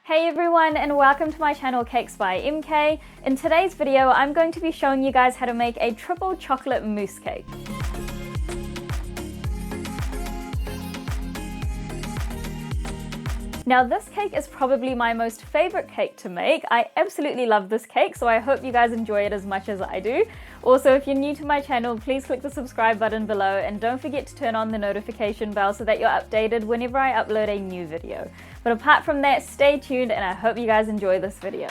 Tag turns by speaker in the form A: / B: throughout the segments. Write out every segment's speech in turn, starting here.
A: Hey everyone, and welcome to my channel Cakes by MK. In today's video, I'm going to be showing you guys how to make a triple chocolate mousse cake. Now this cake is probably my most favorite cake to make. I absolutely love this cake, so I hope you guys enjoy it as much as I do. Also, if you're new to my channel, please click the subscribe button below and don't forget to turn on the notification bell so that you're updated whenever I upload a new video. But apart from that, stay tuned and I hope you guys enjoy this video.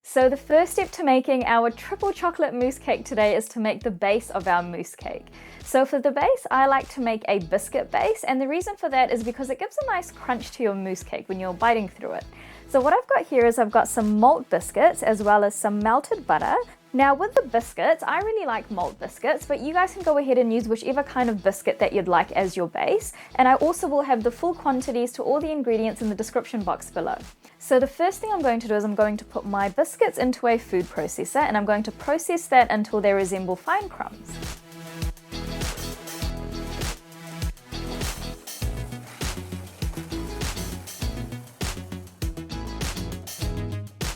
A: So the first step to making our triple chocolate mousse cake today is to make the base of our mousse cake. So for the base, I like to make a biscuit base, and the reason for that is because it gives a nice crunch to your mousse cake when you're biting through it. So what I've got here is I've got some malt biscuits as well as some melted butter. Now with the biscuits, I really like malt biscuits, but you guys can go ahead and use whichever kind of biscuit that you'd like as your base. And I also will have the full quantities to all the ingredients in the description box below. So the first thing I'm going to do is I'm going to put my biscuits into a food processor and I'm going to process that until they resemble fine crumbs.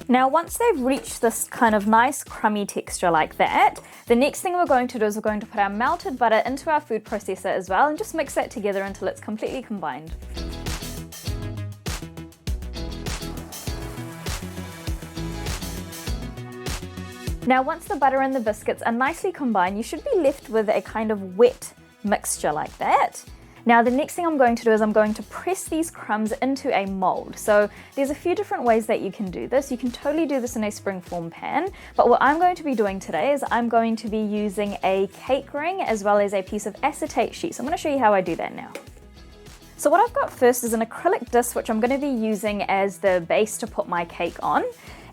A: Now once they've reached this kind of nice crummy texture like that, the next thing we're going to do is we're going to put our melted butter into our food processor as well and just mix that together until it's completely combined. Now once the butter and the biscuits are nicely combined, you should be left with a kind of wet mixture like that. Now the next thing I'm going to do is I'm going to press these crumbs into a mold. So there's a few different ways that you can do this. You can totally do this in a springform pan, but what I'm going to be doing today is I'm going to be using a cake ring as well as a piece of acetate sheet. So I'm going to show you how I do that now. So what I've got first is an acrylic disc which I'm going to be using as the base to put my cake on.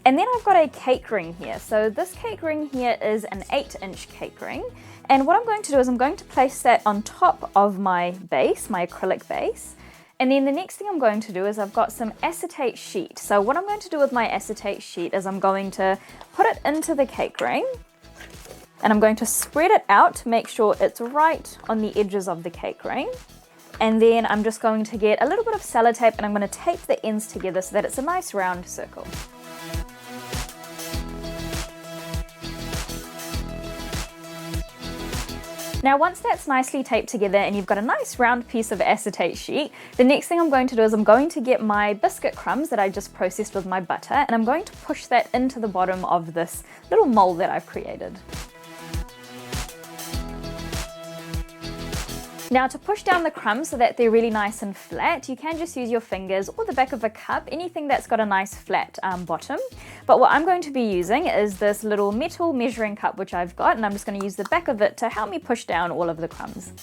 A: And then I've got a cake ring here. So this cake ring here is an 8-inch cake ring. And what I'm going to do is I'm going to place that on top of my base, my acrylic base. And then the next thing I'm going to do is I've got some acetate sheet. So what I'm going to do with my acetate sheet is I'm going to put it into the cake ring. And I'm going to spread it out to make sure it's right on the edges of the cake ring. And then I'm just going to get a little bit of sellotape and I'm going to tape the ends together so that it's a nice round circle. Now once that's nicely taped together and you've got a nice round piece of acetate sheet, the next thing I'm going to do is I'm going to get my biscuit crumbs that I just processed with my butter and I'm going to push that into the bottom of this little mold that I've created. Now to push down the crumbs so that they're really nice and flat, you can just use your fingers or the back of a cup, anything that's got a nice flat bottom. But what I'm going to be using is this little metal measuring cup which I've got, and I'm just going to use the back of it to help me push down all of the crumbs.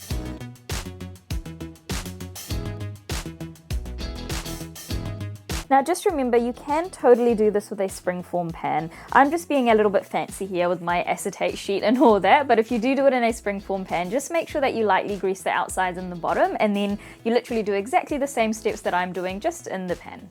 A: Now just remember, you can totally do this with a springform pan. I'm just being a little bit fancy here with my acetate sheet and all that, but if you do it in a springform pan, just make sure that you lightly grease the outsides and the bottom, and then you literally do exactly the same steps that I'm doing just in the pan.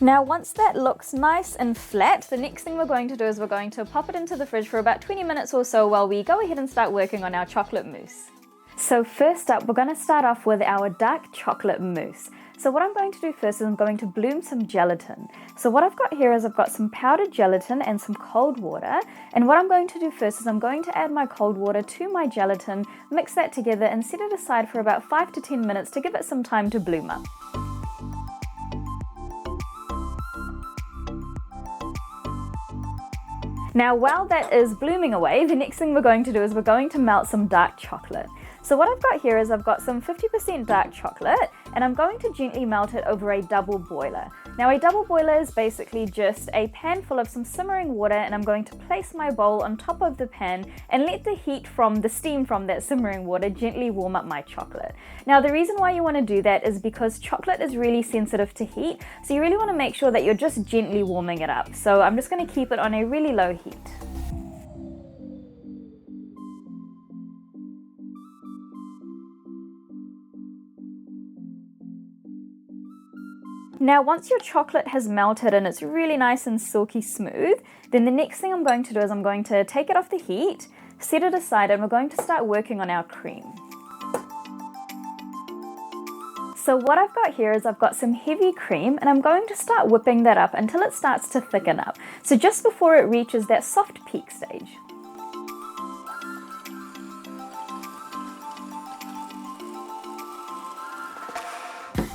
A: Now once that looks nice and flat, the next thing we're going to do is we're going to pop it into the fridge for about 20 minutes or so while we go ahead and start working on our chocolate mousse. So first up, we're going to start off with our dark chocolate mousse. So what I'm going to do first is I'm going to bloom some gelatin. So what I've got here is I've got some powdered gelatin and some cold water. And what I'm going to do first is I'm going to add my cold water to my gelatin, mix that together and set it aside for about 5 to 10 minutes to give it some time to bloom up. Now while that is blooming away, the next thing we're going to do is we're going to melt some dark chocolate. So what I've got here is I've got some 50% dark chocolate and I'm going to gently melt it over a double boiler. Now a double boiler is basically just a pan full of some simmering water, and I'm going to place my bowl on top of the pan and let the heat from the steam from that simmering water gently warm up my chocolate. Now the reason why you want to do that is because chocolate is really sensitive to heat, so you really want to make sure that you're just gently warming it up. So I'm just going to keep it on a really low heat. Now once your chocolate has melted and it's really nice and silky smooth, then the next thing I'm going to do is I'm going to take it off the heat, set it aside, and we're going to start working on our cream. So what I've got here is I've got some heavy cream, and I'm going to start whipping that up until it starts to thicken up. So just before it reaches that soft peak stage.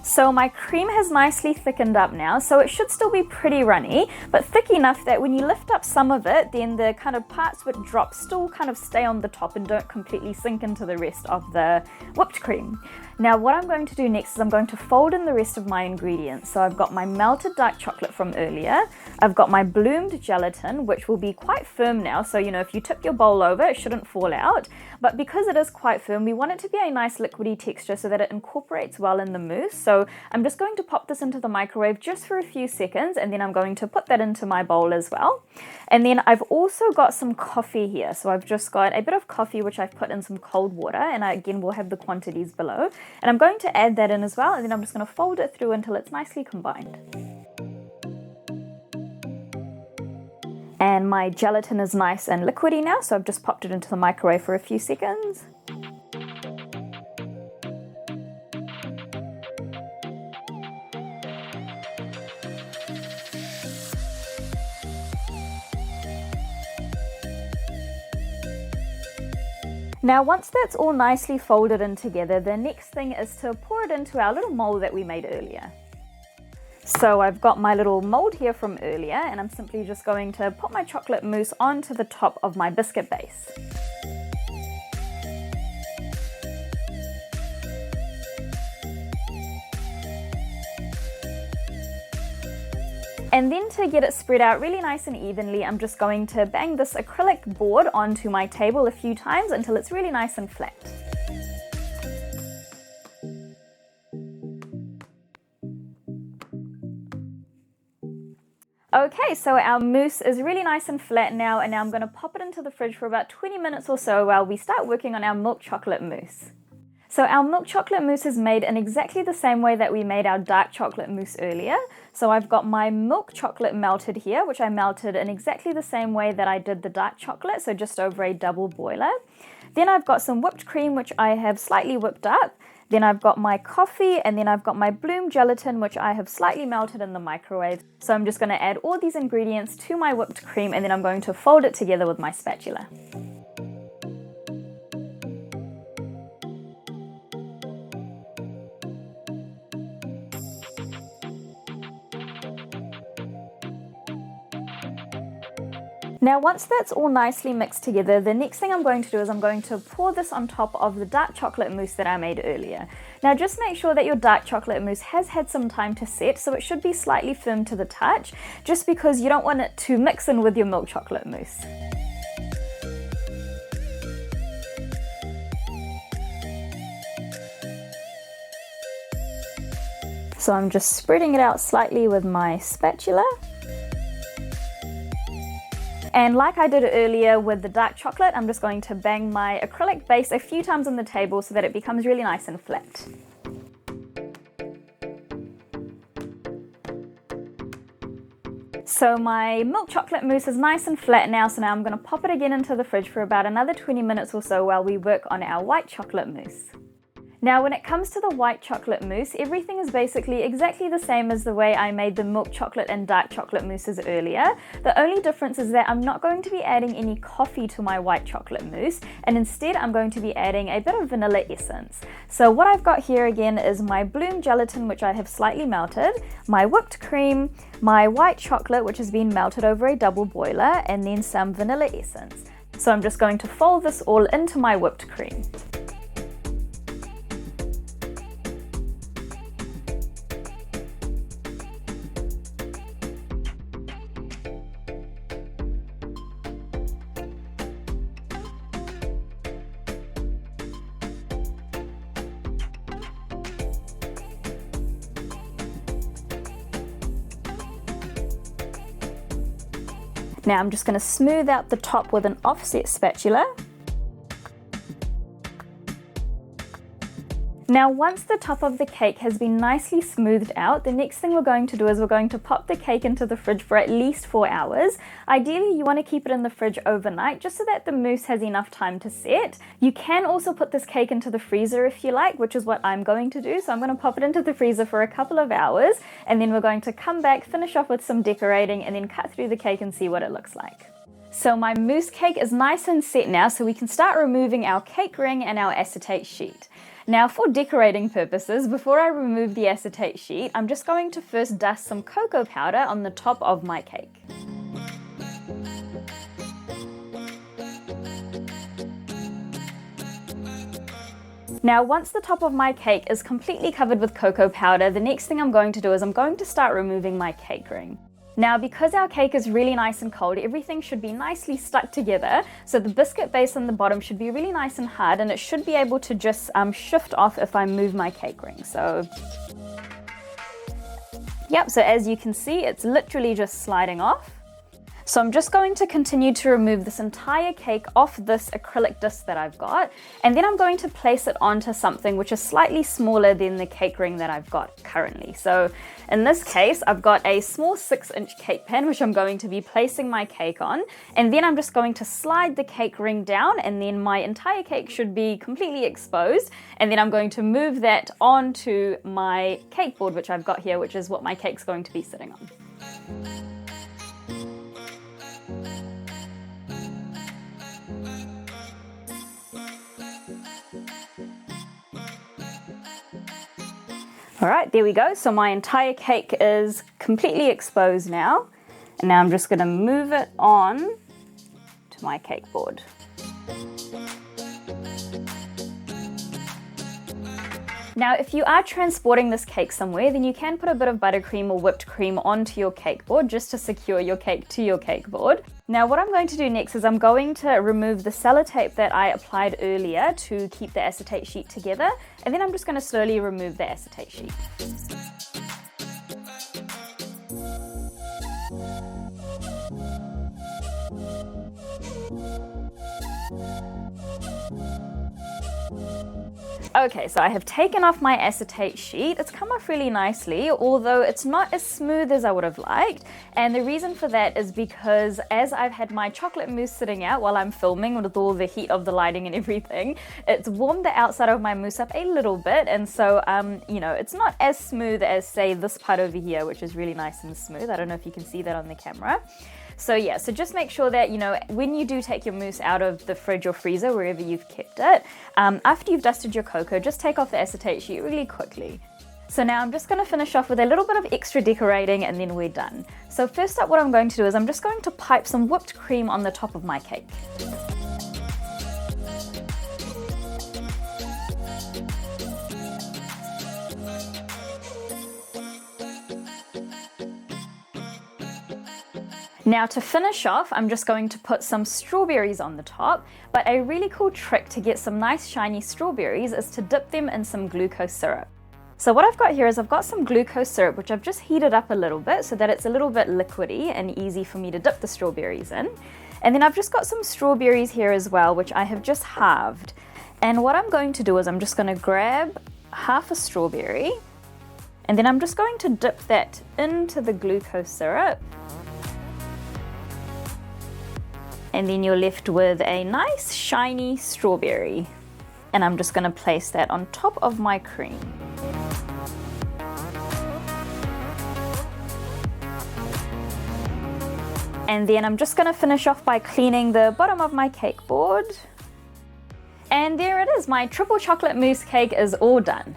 A: So my cream has nicely thickened up now, so it should still be pretty runny, but thick enough that when you lift up some of it, then the kind of parts which drop still kind of stay on the top and don't completely sink into the rest of the whipped cream. Now what I'm going to do next is I'm going to fold in the rest of my ingredients. So I've got my melted dark chocolate from earlier, I've got my bloomed gelatin, which will be quite firm now, so you know, if you tip your bowl over, it shouldn't fall out, but because it is quite firm, we want it to be a nice liquidy texture so that it incorporates well in the mousse. So I'm just going to pop this into the microwave just for a few seconds, and then I'm going to put that into my bowl as well. And then I've also got some coffee here, so I've just got a bit of coffee which I've put in some cold water, and again we'll have the quantities below. And I'm going to add that in as well, and then I'm just going to fold it through until it's nicely combined. And my gelatin is nice and liquidy now, so I've just popped it into the microwave for a few seconds. Now once that's all nicely folded in together, the next thing is to pour it into our little mold that we made earlier. So I've got my little mold here from earlier, and I'm simply just going to put my chocolate mousse onto the top of my biscuit base. And then to get it spread out really nice and evenly, I'm just going to bang this acrylic board onto my table a few times until it's really nice and flat. Okay, so our mousse is really nice and flat now, and now I'm going to pop it into the fridge for about 20 minutes or so while we start working on our milk chocolate mousse. So our milk chocolate mousse is made in exactly the same way that we made our dark chocolate mousse earlier. So I've got my milk chocolate melted here, which I melted in exactly the same way that I did the dark chocolate, so just over a double boiler. Then I've got some whipped cream, which I have slightly whipped up. Then I've got my coffee, and then I've got my bloom gelatin, which I have slightly melted in the microwave. So I'm just going to add all these ingredients to my whipped cream, and then I'm going to fold it together with my spatula. Now once that's all nicely mixed together, the next thing I'm going to do is I'm going to pour this on top of the dark chocolate mousse that I made earlier. Now just make sure that your dark chocolate mousse has had some time to set, so it should be slightly firm to the touch, just because you don't want it to mix in with your milk chocolate mousse. So I'm just spreading it out slightly with my spatula. And like I did earlier with the dark chocolate, I'm just going to bang my acrylic base a few times on the table so that it becomes really nice and flat. So my milk chocolate mousse is nice and flat now, so now I'm going to pop it again into the fridge for about another 20 minutes or so while we work on our white chocolate mousse. Now when it comes to the white chocolate mousse, everything is basically exactly the same as the way I made the milk chocolate and dark chocolate mousses earlier. The only difference is that I'm not going to be adding any coffee to my white chocolate mousse, and instead I'm going to be adding a bit of vanilla essence. So what I've got here again is my bloom gelatin, which I have slightly melted, my whipped cream, my white chocolate, which has been melted over a double boiler, and then some vanilla essence. So I'm just going to fold this all into my whipped cream. Now I'm just going to smooth out the top with an offset spatula. Now once the top of the cake has been nicely smoothed out, the next thing we're going to do is we're going to pop the cake into the fridge for at least 4 hours. Ideally you want to keep it in the fridge overnight just so that the mousse has enough time to set. You can also put this cake into the freezer if you like, which is what I'm going to do. So I'm going to pop it into the freezer for a couple of hours and then we're going to come back, finish off with some decorating and then cut through the cake and see what it looks like. So my mousse cake is nice and set now, so we can start removing our cake ring and our acetate sheet. Now for decorating purposes, before I remove the acetate sheet, I'm just going to first dust some cocoa powder on the top of my cake. Now once the top of my cake is completely covered with cocoa powder, the next thing I'm going to do is I'm going to start removing my cake ring. Now because our cake is really nice and cold, everything should be nicely stuck together, so the biscuit base on the bottom should be really nice and hard and it should be able to just shift off if I move my cake ring. So yep, so as you can see, it's literally just sliding off. So I'm just going to continue to remove this entire cake off this acrylic disc that I've got, and then I'm going to place it onto something which is slightly smaller than the cake ring that I've got currently. So in this case, I've got a small 6-inch cake pan which I'm going to be placing my cake on, and then I'm just going to slide the cake ring down and then my entire cake should be completely exposed, and then I'm going to move that onto my cake board which I've got here, which is what my cake's going to be sitting on. Alright, there we go. So my entire cake is completely exposed now. And now I'm just going to move it on to my cake board. Now if you are transporting this cake somewhere, then you can put a bit of buttercream or whipped cream onto your cake board just to secure your cake to your cake board. Now what I'm going to do next is I'm going to remove the sellotape that I applied earlier to keep the acetate sheet together, and then I'm just going to slowly remove the acetate sheet. Okay, so I have taken off my acetate sheet. It's come off really nicely, although it's not as smooth as I would have liked. And the reason for that is because as I've had my chocolate mousse sitting out while I'm filming with all the heat of the lighting and everything, it's warmed the outside of my mousse up a little bit. And so, you know, it's not as smooth as, say, this part over here, which is really nice and smooth. I don't know if you can see that on the camera. So yeah, so just make sure that, you know, when you do take your mousse out of the fridge or freezer, wherever you've kept it, after you've dusted your cocoa, just take off the acetate sheet really quickly. So now I'm just going to finish off with a little bit of extra decorating and then we're done. So first up, what I'm going to do is I'm just going to pipe some whipped cream on the top of my cake. Now to finish off, I'm just going to put some strawberries on the top, but a really cool trick to get some nice shiny strawberries is to dip them in some glucose syrup. So what I've got here is I've got some glucose syrup which I've just heated up a little bit so that it's a little bit liquidy and easy for me to dip the strawberries in. And then I've just got some strawberries here as well, which I have just halved. And what I'm going to do is I'm just going to grab half a strawberry and then I'm just going to dip that into the glucose syrup. And then you're left with a nice shiny strawberry. And I'm just going to place that on top of my cream. And then I'm just going to finish off by cleaning the bottom of my cake board. And there it is, my triple chocolate mousse cake is all done.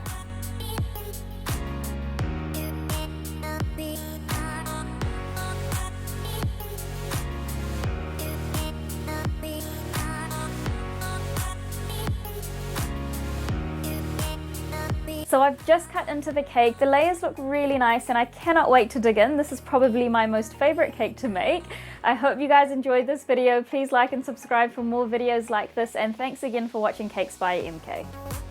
A: So I've just cut into the cake. The layers look really nice and I cannot wait to dig in. This is probably my most favorite cake to make. I hope you guys enjoyed this video. Please like and subscribe for more videos like this, and thanks again for watching Cakes by MK.